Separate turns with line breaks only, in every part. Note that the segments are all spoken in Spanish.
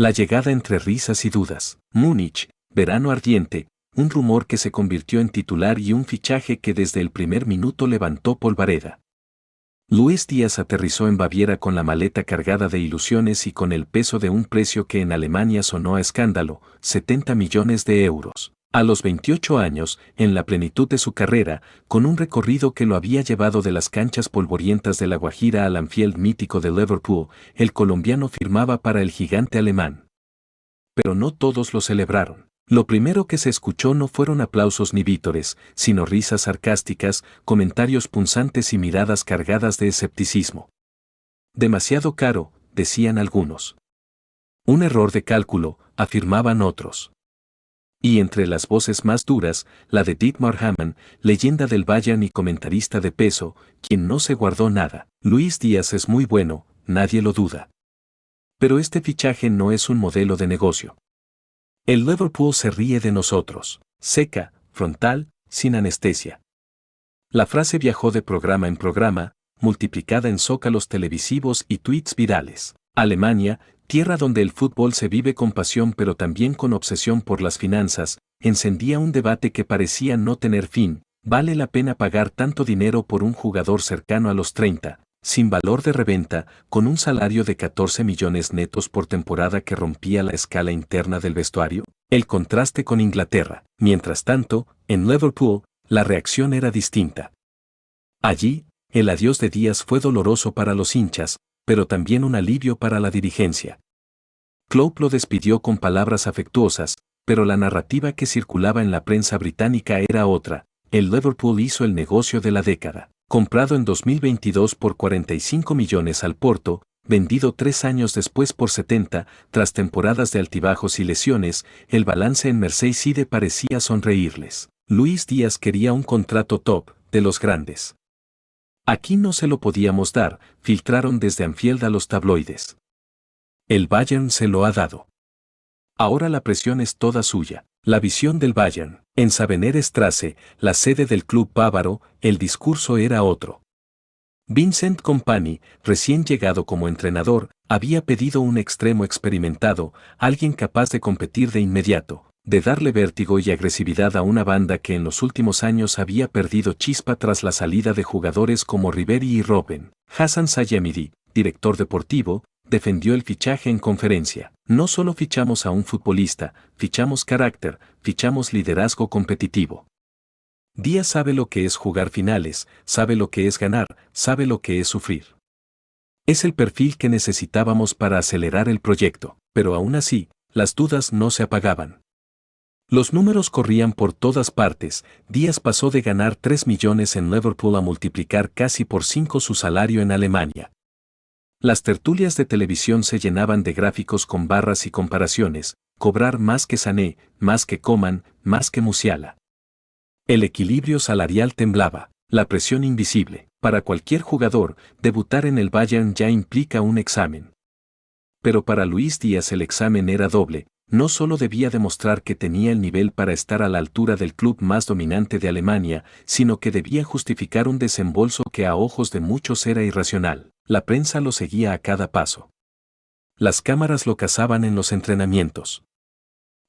La llegada entre risas y dudas. Múnich, verano ardiente, un rumor que se convirtió en titular y un fichaje que desde el primer minuto levantó polvareda. Luis Díaz aterrizó en Baviera con la maleta cargada de ilusiones y con el peso de un precio que en Alemania sonó a escándalo, 70 millones de euros. A los 28 años, en la plenitud de su carrera, con un recorrido que lo había llevado de las canchas polvorientas de La Guajira al Anfield mítico de Liverpool, el colombiano firmaba para el gigante alemán. Pero no todos lo celebraron. Lo primero que se escuchó no fueron aplausos ni vítores, sino risas sarcásticas, comentarios punzantes y miradas cargadas de escepticismo. Demasiado caro, decían algunos. Un error de cálculo, afirmaban otros. Y entre las voces más duras, la de Dietmar Hamann, leyenda del Bayern y comentarista de peso, quien no se guardó nada. Luis Díaz es muy bueno, nadie lo duda. Pero este fichaje no es un modelo de negocio. El Liverpool se ríe de nosotros, seca, frontal, sin anestesia. La frase viajó de programa en programa, multiplicada en zócalos televisivos y tweets virales. Alemania, tierra donde el fútbol se vive con pasión pero también con obsesión por las finanzas, encendía un debate que parecía no tener fin. ¿Vale la pena pagar tanto dinero por un jugador cercano a los 30, sin valor de reventa, con un salario de 14 millones netos por temporada que rompía la escala interna del vestuario? El contraste con Inglaterra. Mientras tanto, en Liverpool, la reacción era distinta. Allí, el adiós de Díaz fue doloroso para los hinchas, pero también un alivio para la dirigencia. Klopp lo despidió con palabras afectuosas, pero la narrativa que circulaba en la prensa británica era otra. El Liverpool hizo el negocio de la década. Comprado en 2022 por 45 millones al Porto, vendido 3 años después por 70, tras temporadas de altibajos y lesiones, el balance en Merseyside parecía sonreírles. Luis Díaz quería un contrato top, de los grandes. Aquí no se lo podíamos dar, filtraron desde Anfield a los tabloides. El Bayern se lo ha dado. Ahora la presión es toda suya. La visión del Bayern. En Sabener-Straße, la sede del club bávaro, el discurso era otro. Vincent Kompany, recién llegado como entrenador, había pedido un extremo experimentado, alguien capaz de competir de inmediato, de darle vértigo y agresividad a una banda que en los últimos años había perdido chispa tras la salida de jugadores como Ribéry y Robben. Hassan Sayemidi, director deportivo, defendió el fichaje en conferencia. No solo fichamos a un futbolista, fichamos carácter, fichamos liderazgo competitivo. Díaz sabe lo que es jugar finales, sabe lo que es ganar, sabe lo que es sufrir. Es el perfil que necesitábamos para acelerar el proyecto, pero aún así, las dudas no se apagaban. Los números corrían por todas partes. Díaz pasó de ganar 3 millones en Liverpool a multiplicar casi por 5 su salario en Alemania. Las tertulias de televisión se llenaban de gráficos con barras y comparaciones, cobrar más que Sané, más que Coman, más que Musiala. El equilibrio salarial temblaba, la presión invisible. Para cualquier jugador, debutar en el Bayern ya implica un examen. Pero para Luis Díaz el examen era doble, no solo debía demostrar que tenía el nivel para estar a la altura del club más dominante de Alemania, sino que debía justificar un desembolso que a ojos de muchos era irracional. La prensa lo seguía a cada paso. Las cámaras lo cazaban en los entrenamientos.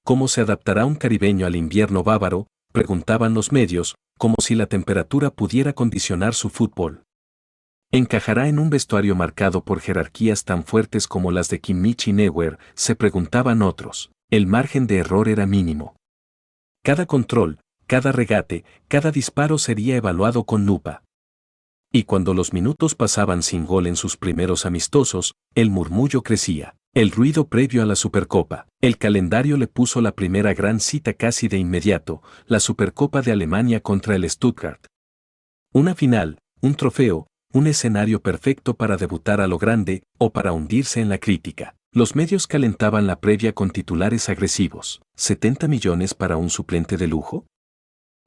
¿Cómo se adaptará un caribeño al invierno bávaro?, preguntaban los medios, como si la temperatura pudiera condicionar su fútbol. ¿Encajará en un vestuario marcado por jerarquías tan fuertes como las de Kimmich y Neuer?, se preguntaban otros. El margen de error era mínimo. Cada control, cada regate, cada disparo sería evaluado con lupa. Y cuando los minutos pasaban sin gol en sus primeros amistosos, el murmullo crecía. El ruido previo a la Supercopa. El calendario le puso la primera gran cita casi de inmediato, la Supercopa de Alemania contra el Stuttgart. Una final, un trofeo, un escenario perfecto para debutar a lo grande o para hundirse en la crítica. Los medios calentaban la previa con titulares agresivos. ¿70 millones para un suplente de lujo?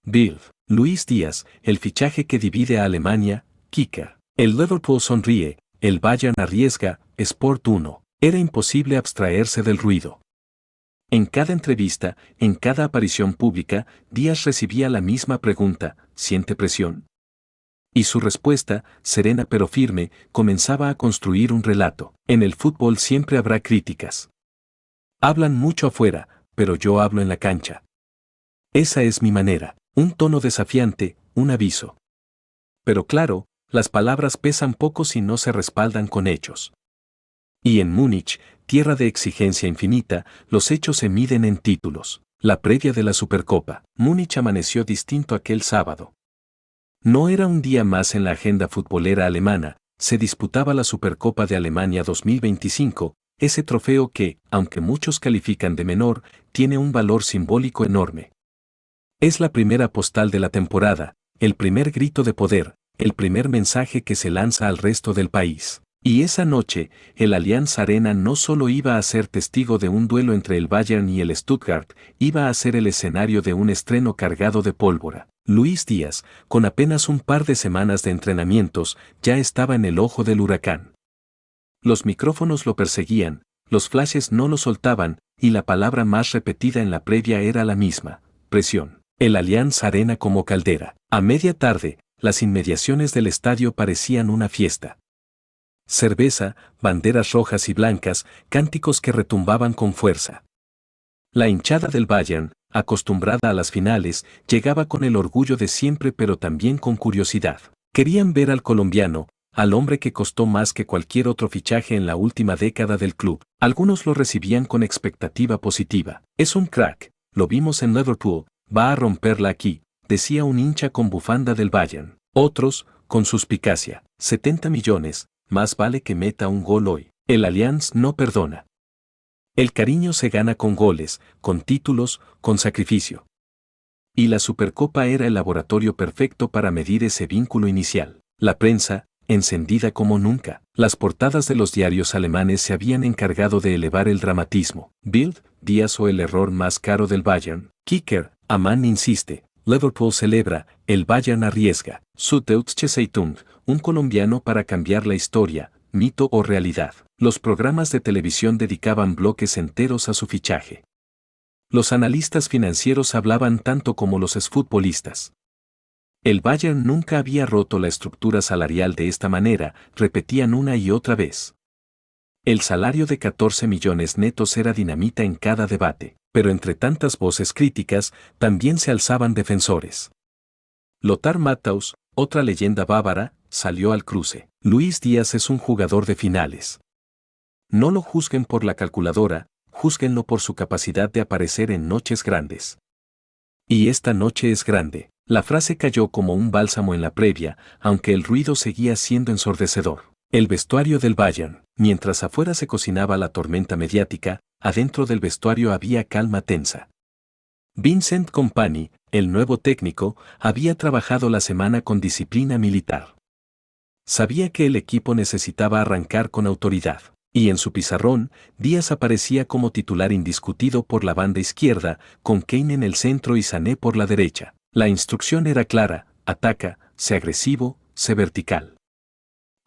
Bild. Luis Díaz, el fichaje que divide a Alemania. Kicker. El Liverpool sonríe, el Bayern arriesga. Sport 1. Era imposible abstraerse del ruido. En cada entrevista, en cada aparición pública, Díaz recibía la misma pregunta: ¿siente presión? Y su respuesta, serena pero firme, comenzaba a construir un relato. En el fútbol siempre habrá críticas. Hablan mucho afuera, pero yo hablo en la cancha. Esa es mi manera. Un tono desafiante, un aviso. Pero claro, las palabras pesan poco si no se respaldan con hechos. Y en Múnich, tierra de exigencia infinita, los hechos se miden en títulos. La previa de la Supercopa. Múnich amaneció distinto aquel sábado. No era un día más en la agenda futbolera alemana, se disputaba la Supercopa de Alemania 2025, ese trofeo que, aunque muchos califican de menor, tiene un valor simbólico enorme. Es la primera postal de la temporada, el primer grito de poder, el primer mensaje que se lanza al resto del país. Y esa noche, el Allianz Arena no solo iba a ser testigo de un duelo entre el Bayern y el Stuttgart, iba a ser el escenario de un estreno cargado de pólvora. Luis Díaz, con apenas un par de semanas de entrenamientos, ya estaba en el ojo del huracán. Los micrófonos lo perseguían, los flashes no lo soltaban, y la palabra más repetida en la previa era la misma: presión. El Allianz Arena como caldera. A media tarde, las inmediaciones del estadio parecían una fiesta. Cerveza, banderas rojas y blancas, cánticos que retumbaban con fuerza. La hinchada del Bayern, acostumbrada a las finales, llegaba con el orgullo de siempre pero también con curiosidad. Querían ver al colombiano, al hombre que costó más que cualquier otro fichaje en la última década del club. Algunos lo recibían con expectativa positiva. Es un crack, lo vimos en Liverpool, va a romperla aquí, decía un hincha con bufanda del Bayern. Otros, con suspicacia, 70 millones, más vale que meta un gol hoy. El Allianz no perdona. El cariño se gana con goles, con títulos, con sacrificio. Y la Supercopa era el laboratorio perfecto para medir ese vínculo inicial. La prensa, encendida como nunca. Las portadas de los diarios alemanes se habían encargado de elevar el dramatismo. Bild, Díaz o el error más caro del Bayern. Kicker, Amán insiste. Liverpool celebra, el Bayern arriesga. Süddeutsche Zeitung, un colombiano para cambiar la historia, mito o realidad. Los programas de televisión dedicaban bloques enteros a su fichaje. Los analistas financieros hablaban tanto como los exfutbolistas. El Bayern nunca había roto la estructura salarial de esta manera, repetían una y otra vez. El salario de 14 millones netos era dinamita en cada debate, pero entre tantas voces críticas, también se alzaban defensores. Lothar Matthaus, otra leyenda bávara, salió al cruce. Luis Díaz es un jugador de finales. No lo juzguen por la calculadora, júzguenlo por su capacidad de aparecer en noches grandes. Y esta noche es grande. La frase cayó como un bálsamo en la previa, aunque el ruido seguía siendo ensordecedor. El vestuario del Bayern. Mientras afuera se cocinaba la tormenta mediática, adentro del vestuario había calma tensa. Vincent Kompany, el nuevo técnico, había trabajado la semana con disciplina militar. Sabía que el equipo necesitaba arrancar con autoridad. Y en su pizarrón, Díaz aparecía como titular indiscutido por la banda izquierda, con Kane en el centro y Sané por la derecha. La instrucción era clara: ataca, sé agresivo, sé vertical.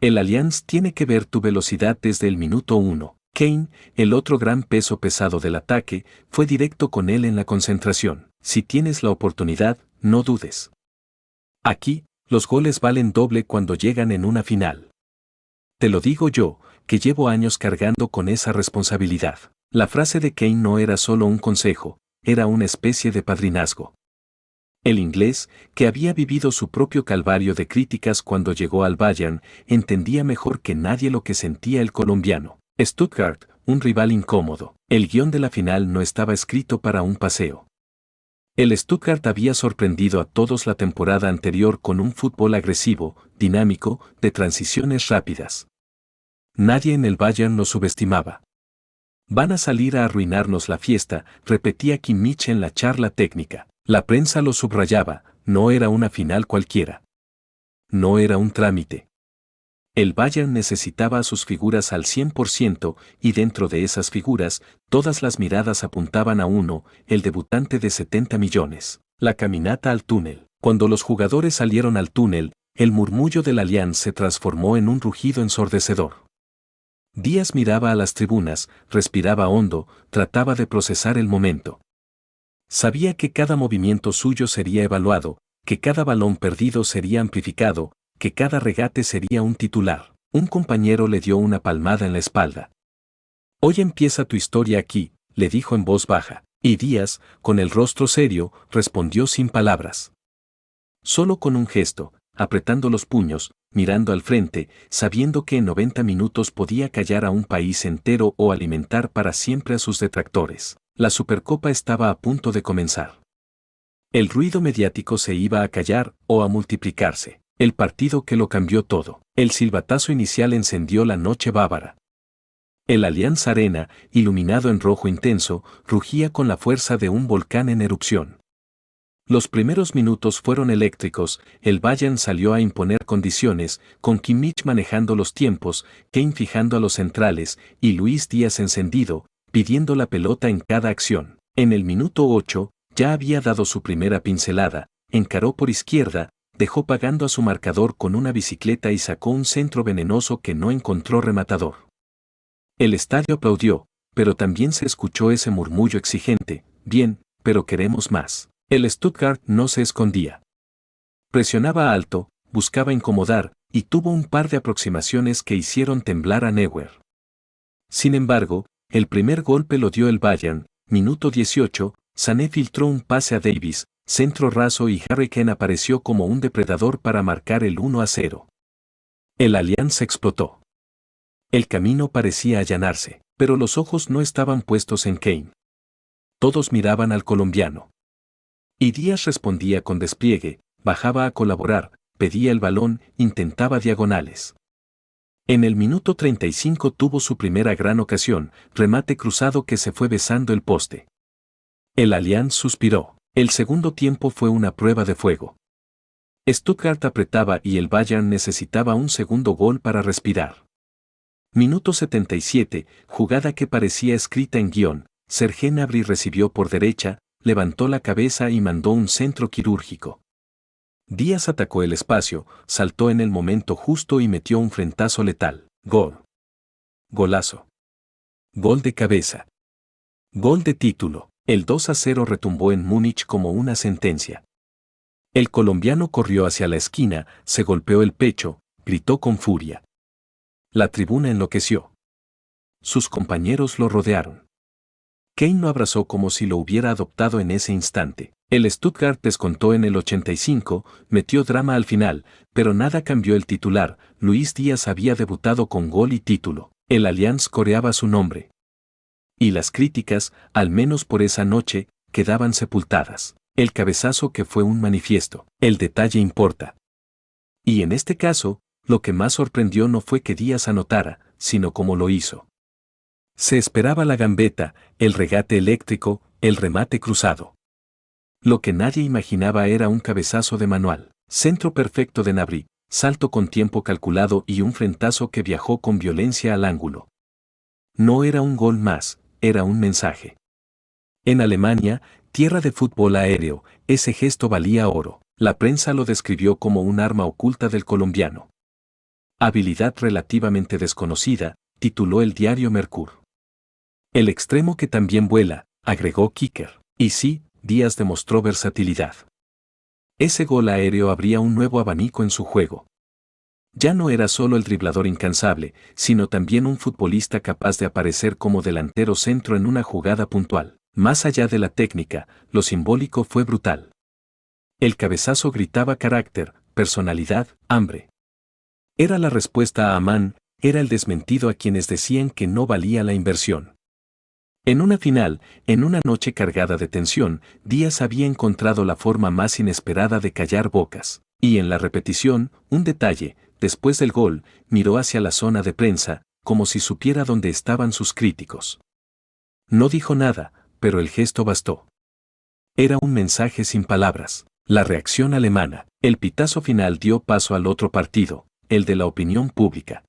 El Allianz tiene que ver tu velocidad desde el minuto 1. Kane, el otro gran peso pesado del ataque, fue directo con él en la concentración. Si tienes la oportunidad, no dudes. Aquí, los goles valen doble cuando llegan en una final. Te lo digo yo, que llevo años cargando con esa responsabilidad. La frase de Kane no era solo un consejo, era una especie de padrinazgo. El inglés, que había vivido su propio calvario de críticas cuando llegó al Bayern, entendía mejor que nadie lo que sentía el colombiano. Stuttgart, un rival incómodo. El guión de la final no estaba escrito para un paseo. El Stuttgart había sorprendido a todos la temporada anterior con un fútbol agresivo, dinámico, de transiciones rápidas. Nadie en el Bayern lo subestimaba. Van a salir a arruinarnos la fiesta, repetía Kimmich en la charla técnica. La prensa lo subrayaba, no era una final cualquiera. No era un trámite. El Bayern necesitaba a sus figuras al 100% y dentro de esas figuras, todas las miradas apuntaban a uno, el debutante de 70 millones. La caminata al túnel. Cuando los jugadores salieron al túnel, el murmullo del Allianz se transformó en un rugido ensordecedor. Díaz miraba a las tribunas, respiraba hondo, trataba de procesar el momento. Sabía que cada movimiento suyo sería evaluado, que cada balón perdido sería amplificado, que cada regate sería un titular. Un compañero le dio una palmada en la espalda. Hoy empieza tu historia aquí, le dijo en voz baja, y Díaz, con el rostro serio, respondió sin palabras. Solo con un gesto, apretando los puños, mirando al frente, sabiendo que en 90 minutos podía callar a un país entero o alimentar para siempre a sus detractores. La Supercopa estaba a punto de comenzar. El ruido mediático se iba a callar o a multiplicarse. El partido que lo cambió todo. El silbatazo inicial encendió la noche bávara. El Allianz Arena, iluminado en rojo intenso, rugía con la fuerza de un volcán en erupción. Los primeros minutos fueron eléctricos, el Bayern salió a imponer condiciones, con Kimmich manejando los tiempos, Kane fijando a los centrales, y Luis Díaz encendido, pidiendo la pelota en cada acción. En el minuto 8, ya había dado su primera pincelada, encaró por izquierda, dejó pagando a su marcador con una bicicleta y sacó un centro venenoso que no encontró rematador. El estadio aplaudió, pero también se escuchó ese murmullo exigente, bien, pero queremos más. El Stuttgart no se escondía. Presionaba alto, buscaba incomodar, y tuvo un par de aproximaciones que hicieron temblar a Neuer. Sin embargo, el primer golpe lo dio el Bayern, minuto 18, Sané filtró un pase a Davies, centro raso y Harry Kane apareció como un depredador para marcar el 1-0. El Allianz explotó. El camino parecía allanarse, pero los ojos no estaban puestos en Kane. Todos miraban al colombiano. Y Díaz respondía con despliegue, bajaba a colaborar, pedía el balón, intentaba diagonales. En el minuto 35 tuvo su primera gran ocasión, remate cruzado que se fue besando el poste. El Allianz suspiró. El segundo tiempo fue una prueba de fuego. Stuttgart apretaba y el Bayern necesitaba un segundo gol para respirar. Minuto 77, jugada que parecía escrita en guión, Serge Gnabry recibió por derecha, levantó la cabeza y mandó un centro quirúrgico. Díaz atacó el espacio, saltó en el momento justo y metió un frentazo letal. Gol. Golazo. Gol de cabeza. Gol de título. El 2-0 retumbó en Múnich como una sentencia. El colombiano corrió hacia la esquina, se golpeó el pecho, gritó con furia. La tribuna enloqueció. Sus compañeros lo rodearon. Kane lo abrazó como si lo hubiera adoptado en ese instante. El Stuttgart descontó en el 85, metió drama al final, pero nada cambió el titular. Luis Díaz había debutado con gol y título. El Allianz coreaba su nombre. Y las críticas, al menos por esa noche, quedaban sepultadas. El cabezazo que fue un manifiesto. El detalle importa. Y en este caso, lo que más sorprendió no fue que Díaz anotara, sino cómo lo hizo. Se esperaba la gambeta, el regate eléctrico, el remate cruzado. Lo que nadie imaginaba era un cabezazo de manual, centro perfecto de Gnabry, salto con tiempo calculado y un frentazo que viajó con violencia al ángulo. No era un gol más, era un mensaje. En Alemania, tierra de fútbol aéreo, ese gesto valía oro. La prensa lo describió como un arma oculta del colombiano. Habilidad relativamente desconocida, tituló el diario Mercur. El extremo que también vuela, agregó Kicker. Y sí, Díaz demostró versatilidad. Ese gol aéreo abría un nuevo abanico en su juego. Ya no era solo el driblador incansable, sino también un futbolista capaz de aparecer como delantero centro en una jugada puntual. Más allá de la técnica, lo simbólico fue brutal. El cabezazo gritaba carácter, personalidad, hambre. Era la respuesta a Amán, era el desmentido a quienes decían que no valía la inversión. En una final, en una noche cargada de tensión, Díaz había encontrado la forma más inesperada de callar bocas. Y en la repetición, un detalle, después del gol, miró hacia la zona de prensa, como si supiera dónde estaban sus críticos. No dijo nada, pero el gesto bastó. Era un mensaje sin palabras. La reacción alemana, el pitazo final dio paso al otro partido, el de la opinión pública.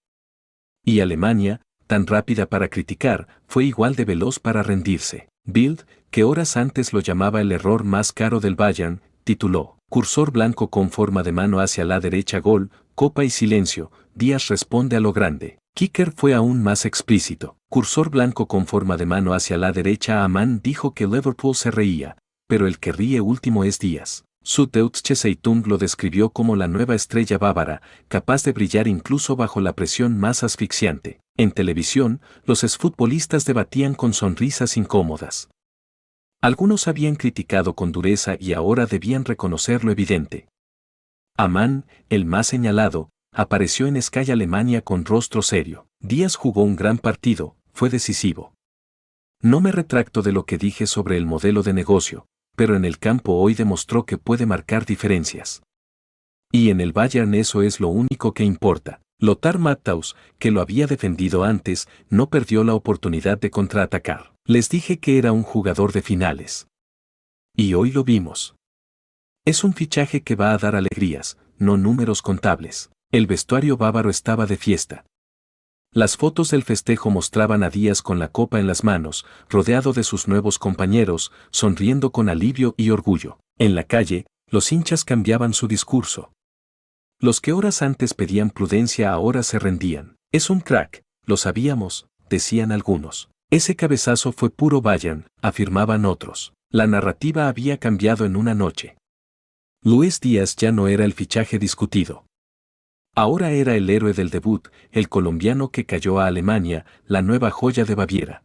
Y Alemania, tan rápida para criticar, fue igual de veloz para rendirse. Bild, que horas antes lo llamaba el error más caro del Bayern, tituló, cursor blanco con forma de mano hacia la derecha gol, copa y silencio, Díaz responde a lo grande. Kicker fue aún más explícito. Cursor blanco con forma de mano hacia la derecha Amán dijo que Liverpool se reía, pero el que ríe último es Díaz. Süddeutsche Zeitung lo describió como la nueva estrella bávara, capaz de brillar incluso bajo la presión más asfixiante. En televisión, los exfutbolistas debatían con sonrisas incómodas. Algunos habían criticado con dureza y ahora debían reconocer lo evidente. Amán, el más señalado, apareció en Sky Alemania con rostro serio. Díaz jugó un gran partido, fue decisivo. No me retracto de lo que dije sobre el modelo de negocio, pero en el campo hoy demostró que puede marcar diferencias. Y en el Bayern eso es lo único que importa. Lothar Matthaus, que lo había defendido antes, no perdió la oportunidad de contraatacar. Les dije que era un jugador de finales. Y hoy lo vimos. Es un fichaje que va a dar alegrías, no números contables. El vestuario bávaro estaba de fiesta. Las fotos del festejo mostraban a Díaz con la copa en las manos, rodeado de sus nuevos compañeros, sonriendo con alivio y orgullo. En la calle, los hinchas cambiaban su discurso. Los que horas antes pedían prudencia ahora se rendían. Es un crack, lo sabíamos, decían algunos. Ese cabezazo fue puro Bayern, afirmaban otros. La narrativa había cambiado en una noche. Luis Díaz ya no era el fichaje discutido. Ahora era el héroe del debut, el colombiano que cayó a Alemania, la nueva joya de Baviera.